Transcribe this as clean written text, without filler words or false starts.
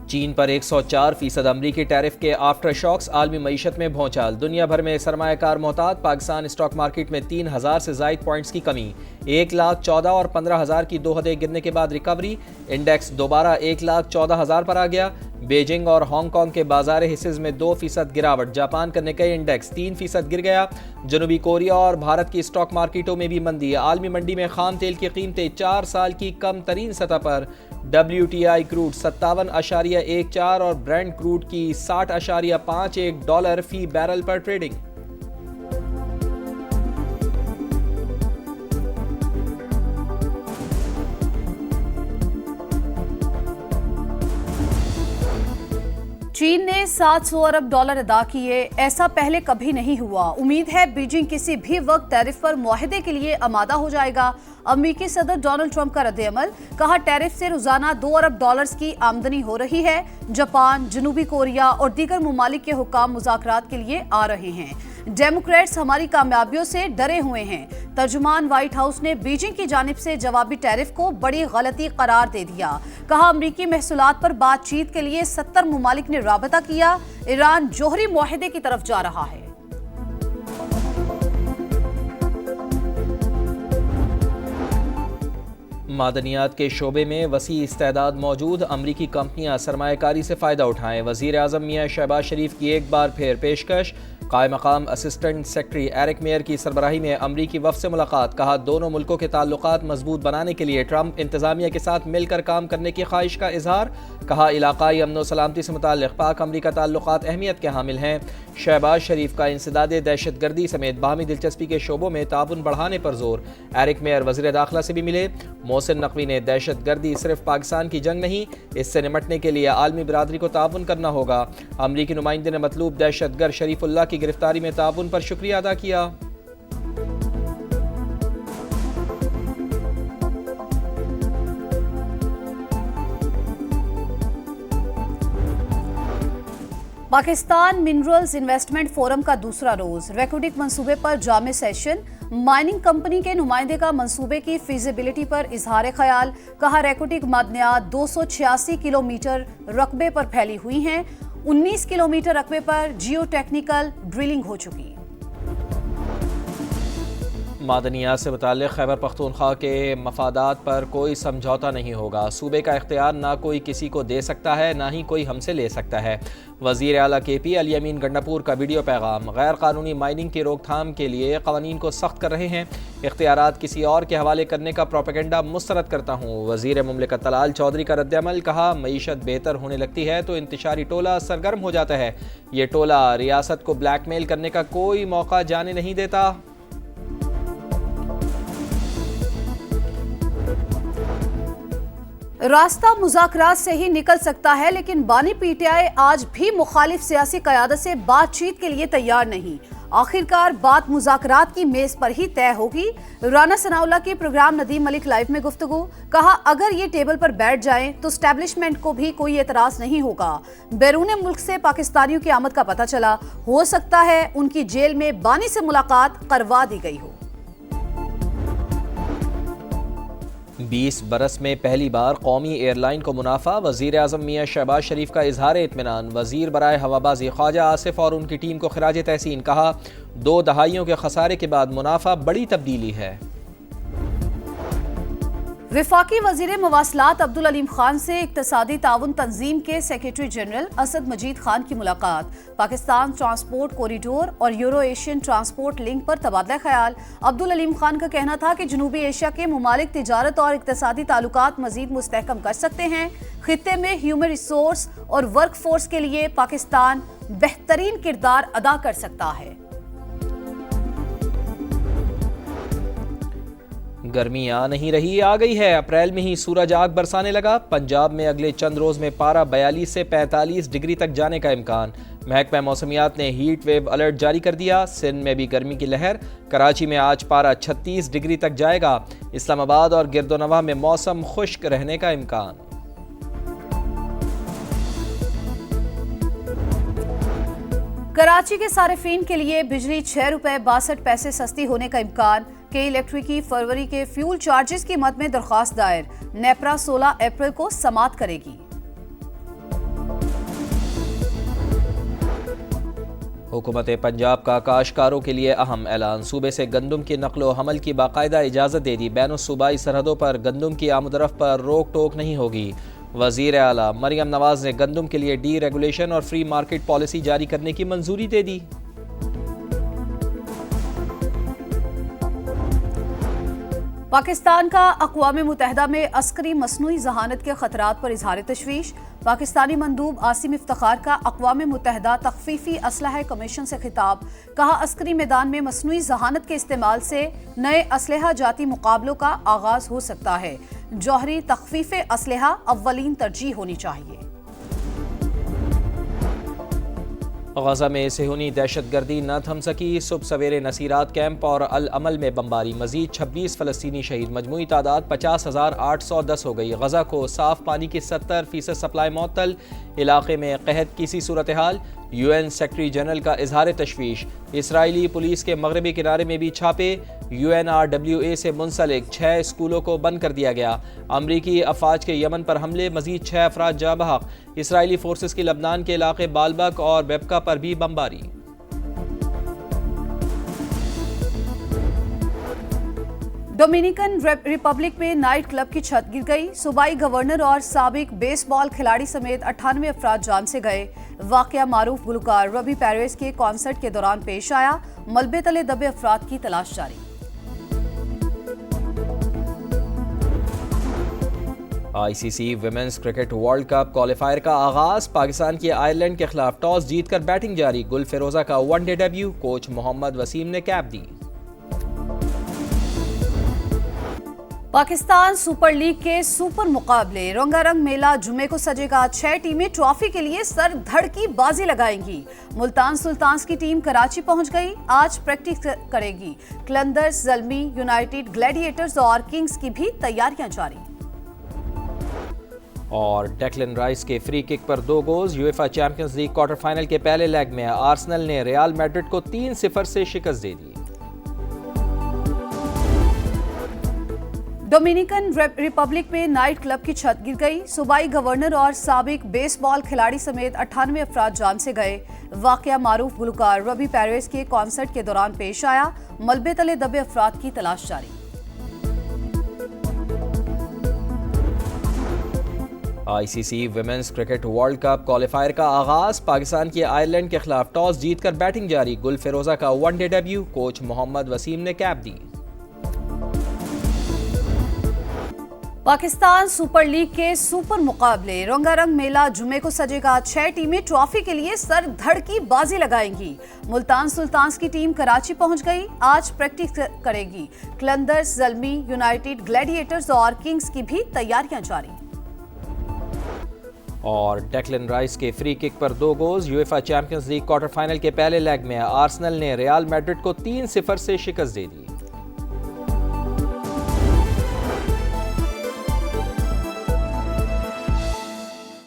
चीन पर 104% अमरीकी टैरिफ के आफ्टर शॉक्स, आलमी मईशत में भौचाल। दुनिया भर में सरमायाकार मोहतात, पाकिस्तान स्टॉक मार्केट में 3000 से ज़ायद पॉइंट्स की कमी। 1,14,000 और 15,000 की 2 हदें गिरने के बाद रिकवरी। इंडेक्स दोबारा 1,14,000 पर आ गया। बीजिंग और हांगकांग के बाजार हिस्सेज में 2% गिरावट। जापान का निक्केई इंडेक्स 3% गिर गया। जनूबी कोरिया और भारत की स्टॉक मार्केटों में भी मंदी। आलमी मंडी में खाम तेल की कीमतें 4 साल की कम तरीन सतह पर। WTI क्रूड 57.14 और ब्रेंट क्रूड की 60.51 डॉलर फी बैरल पर ट्रेडिंग। चीन ने 700 अरब डॉलर अदा किए, ऐसा पहले कभी नहीं हुआ। उम्मीद है बीजिंग किसी भी वक्त टैरिफ पर मुआहदे के लिए आमादा हो जाएगा। अमेरिकी सदर डोनाल्ड ट्रंप का रद्द-ए-अमल, कहा टैरिफ से रोजाना 2 अरब डॉलर्स की आमदनी हो रही है। जापान, जनूबी कोरिया और दीगर ममालिक के हुक्काम मुज़ाकरात के लिए आ रहे हैं। डेमोक्रेट्स हमारी कामयाबियों से डरे हुए हैं। तर्जुमान व्हाइट हाउस ने बीजिंग की जानिब से जवाबी टैरिफ को बड़ी गलती करार दे दिया। कहा अमरीकी महसूलात पर बातचीत के लिए 70 ममालिक ने राबता किया। ईरान जोहरी मुआहदे की तरफ जा रहा है। मादनियात के शोबे में वसी इस्तेदाद मौजूद, अमरीकी कंपनियां सरमायाकारी से फ़ायदा उठाएं। वज़ीर आज़म मियां शहबाज शरीफ की एक बार फिर पेशकश। कायम मकाम असिस्टेंट सेक्रेटरी एरिक मेयर की सरबराही में अमरीकी वफ़द से मुलाकात। कहा दोनों मुल्कों के ताल्लुकात मजबूत बनाने के लिए ट्रंप इंतज़ामिया के साथ मिलकर काम करने की ख्वाहिश का इजहार। कहा इलाकाई अमन व सलामती से मुताल्लिक़ पाक अमरीका ताल्लुकात अहमियत के हामिल हैं। शहबाज शरीफ का इंसदाद दहशत गर्दी समेत बाहमी दिलचस्पी के शोबों में ताउन बढ़ाने पर जोर। एरिक मेयर वज़ीर दाखिला से भी मिले। मोहसिन नकवी ने दहशत गर्दी सिर्फ पाकिस्तान की जंग नहीं, इससे निमटने के लिए आलमी बिरादरी को ताउन करना होगा। अमरीकी नुमाइंदे ने मतलूब दहशतगर्द शरीफुल्लाह की गिरफ्तारी में ताउन पर शुक्रिया अदा किया। पाकिस्तान मिनरल्स इन्वेस्टमेंट फोरम का दूसरा रोज। रेकोडिक मंसूबे पर जामे सेशन। माइनिंग कंपनी के नुमाइंदे का मंसूबे की फीजिबिलिटी पर इजहार ख्याल। कहा रेकोडिक मादनियात 286 किलोमीटर रकबे पर फैली हुई हैं। 19 किलोमीटर रकबे पर जियो टेक्निकल ड्रिलिंग हो चुकी। मादनियात से मुताल्लिक़ खैबर पख्तूनख्वा के मफादात पर कोई समझौता नहीं होगा। सूबे का इख्तियार ना कोई किसी को दे सकता है, ना ही कोई हमसे ले सकता है। वज़ीर आला KP अली अमीन गंडापुर का वीडियो पैगाम। गैर कानूनी माइनिंग की रोकथाम के लिए कवानीन को सख्त कर रहे हैं। इख्तियारात किसी और के हवाले करने का प्रोपेगेंडा मुस्तरद करता हूँ। वज़ीर मुमलिकत तलाल चौधरी का रद्द-ए-अमल। कहा मईशत बेहतर होने लगती है तो इंतशारी टोला सरगर्म हो जाता है। ये टोला रियासत को ब्लैकमेल करने का कोई मौका जाने नहीं देता। रास्ता मुज़ाकरात से ही निकल सकता है, लेकिन बानी PTI आज भी मुखालिफ सियासी क़यादत से बातचीत के लिए तैयार नहीं। आखिरकार बात मुज़ाकरात की मेज पर ही तय होगी। राना सनाउल्लाह की प्रोग्राम नदीम मलिक लाइव में गुफ्तगू। कहा अगर ये टेबल पर बैठ जाएं तो स्टैब्लिशमेंट को भी कोई एतराज नहीं होगा। बैरून मुल्क से पाकिस्तानियों की आमद का पता चला, हो सकता है उनकी जेल में बानी से मुलाकात करवा दी गई हो। 20 बरस में पहली बार कौमी एयरलाइन को मुनाफा। वज़ीर आज़म मियां शहबाज शरीफ का इजहार इत्मीनान। वज़ीर बराए हवाबाजी ख्वाजा आसिफ और उनकी टीम को खिराज तहसीन। कहा 2 दहाइयों के खसारे के बाद मुनाफा बड़ी तब्दीली है। वफाकी वज़ीर मवासलात अब्दुल अलीम खान से इक्तसादी ताउन तंजीम के सेक्रेटरी जनरल असद मजीद खान की मुलाकात। पाकिस्तान ट्रांसपोर्ट कॉरिडोर और यूरो एशियन ट्रांसपोर्ट लिंक पर तबादला ख्याल। अब्दुल अलीम खान का कहना था कि जनूबी एशिया के ममालिक तिजारत और इक्तसादी ताल्लुकात मजीद मुस्तहकम कर सकते हैं। खित्ते में ह्यूमन रिसोर्स और वर्क फोर्स के लिए पाकिस्तान बेहतरीन किरदार अदा कर सकता है। गर्मी आ नहीं रही, आ गई है। अप्रैल में ही सूरज आग बरसाने लगा। पंजाब में अगले चंद रोज में पारा 42 से 45 डिग्री तक जाने का इम्कान। महकमा मौसमियात ने हीट वेव अलर्ट जारी कर दिया। सिंध में भी गर्मी की लहर। कराची में आज पारा 36 डिग्री तक जाएगा। इस्लामाबाद और गिरदोनवा में मौसम खुश्क रहने का इम्कान। कराची के सारिफीन के लिए बिजली 6 रुपए 62 पैसे सस्ती होने का इम्कान। के इलेक्ट्रिक की फरवरी के फ्यूल चार्जेस की मद में दरख्वास्त दायर। नेपरा 16 अप्रैल को समाअत करेगी। हुकूमत पंजाब का काश्तकारों के लिए अहम ऐलान। सूबे से गंदम की नकलो हमल की बाकायदा इजाज़त दे दी। बैनुल सूबाई सरहदों पर गंदम की आमदरफ्त पर रोक टोक नहीं होगी। वज़ीर आला मरियम नवाज ने गंदम के लिए डी रेगुलेशन और फ्री मार्केट पॉलिसी जारी करने की मंजूरी दे दी। पाकिस्तान का अक़वाम मुत्तहिदा में अस्करी मसनूई जहानत के खतरात पर इजहार तशवीश। पाकिस्तानी मंदूब आसिम इफ्तिखार का अक़वाम मुत्तहिदा तख़फ़ीफ़ी असलहा कमीशन से खिताब। कहा, अस्करी मैदान में मसनूई जहानत के इस्तेमाल से नए असलहा जाती मुकाबलों का आगाज हो सकता है। जौहरी तख़फ़ीफ़े असलहा अव्वलीन तरजीह होनी चाहिए। गजा में सेहूनी दहशतगर्दी न थम सकी। सुबह सवेरे नसीरात कैंप और अल अमल में बमबारी। मजीद 26 फ़लस्तीनी शहीद। मजमूई तादाद 50,810 हो गई। गजा को साफ पानी की 70% सप्लाई मुअत्तल। इलाके में कहत की सी सूरत हाल। UN सेक्रेटरी जनरल का इजहार तशवीश। इसराइली पुलिस के मगरबी किनारे में भी छापे। UNRWA से मुंसलिक 6 स्कूलों को बंद कर दिया गया। अमरीकी अफवाज के यमन पर हमले। मजीद 6 अफराद जाँ बहक। इसराइली फोर्सेस की लबनान के इलाके बालबक और बेबका पर भी बमबारी। डोमिनिकन रिपब्लिक में नाइट क्लब की छत गिर गई। सूबाई गवर्नर और साबिक बेसबॉल खिलाड़ी समेत 98 अफराद जान से गए। वाकया मारूफ गुलकार रवि पेरेस के कॉन्सर्ट के दौरान पेश आया। मलबे तले दबे अफराद की तलाश जारी। ICC women's cricket world cup qualifier का आगाज। पाकिस्तान की आयरलैंड के खिलाफ टॉस जीतकर बैटिंग जारी। गुल फिरोजा का one day debut. Coach Mohammad Waseem ने कैप दी। पाकिस्तान सुपर लीग के सुपर मुकाबले। रंगारंग मेला जुमे को सजेगा। 6 टीमें ट्रॉफी के लिए सर धड़ की बाजी लगाएंगी। मुल्तान सुल्तान्स की टीम कराची पहुंच गई। आज प्रैक्टिस करेगी। कलंदर्स, ज़ल्मी, यूनाइटेड, ग्लैडिएटर्स और किंग्स की भी तैयारियां जारी। और डेक्लन राइस के फ्री किक पर 2 goals. UEFA champions league quarter final के पहले लेग में आर्सेनल ने रियल मैड्रिड को 3-0 से शिकस्त दे दी। डोमिनिकन रिपब्लिक में नाइट क्लब की छत गिर गई। सूबाई गवर्नर और साबिक बेसबॉल खिलाड़ी समेत 98 अफराद जान से गए। वाकया मारूफ गुलकार रवि पेरेस के कॉन्सर्ट के दौरान पेश आया। मलबे तले दबे अफराद की तलाश जारी। ICC women's cricket world cup qualifier का आगाज। पाकिस्तान की आयरलैंड के खिलाफ टॉस जीतकर बैटिंग जारी। गुल फिरोजा का one day debut. Coach Mohammad Waseem ने कैप दी। पाकिस्तान सुपर लीग के सुपर मुकाबले। रंगारंग मेला जुमे को सजेगा। 6 टीमें ट्रॉफी के लिए सर धड़ की बाजी लगाएंगी। मुल्तान सुल्तान्स की टीम कराची पहुंच गई। आज प्रैक्टिस करेगी। कलंदर्स, ज़ल्मी, यूनाइटेड, ग्लैडिएटर्स और किंग्स की भी तैयारियां जारी। और डेक्लन राइस के फ्री किक पर 2 goals. UEFA champions league quarter final के पहले लेग में आर्सेनल ने रियल मैड्रिड को 3-0 से शिकस्त दे दी।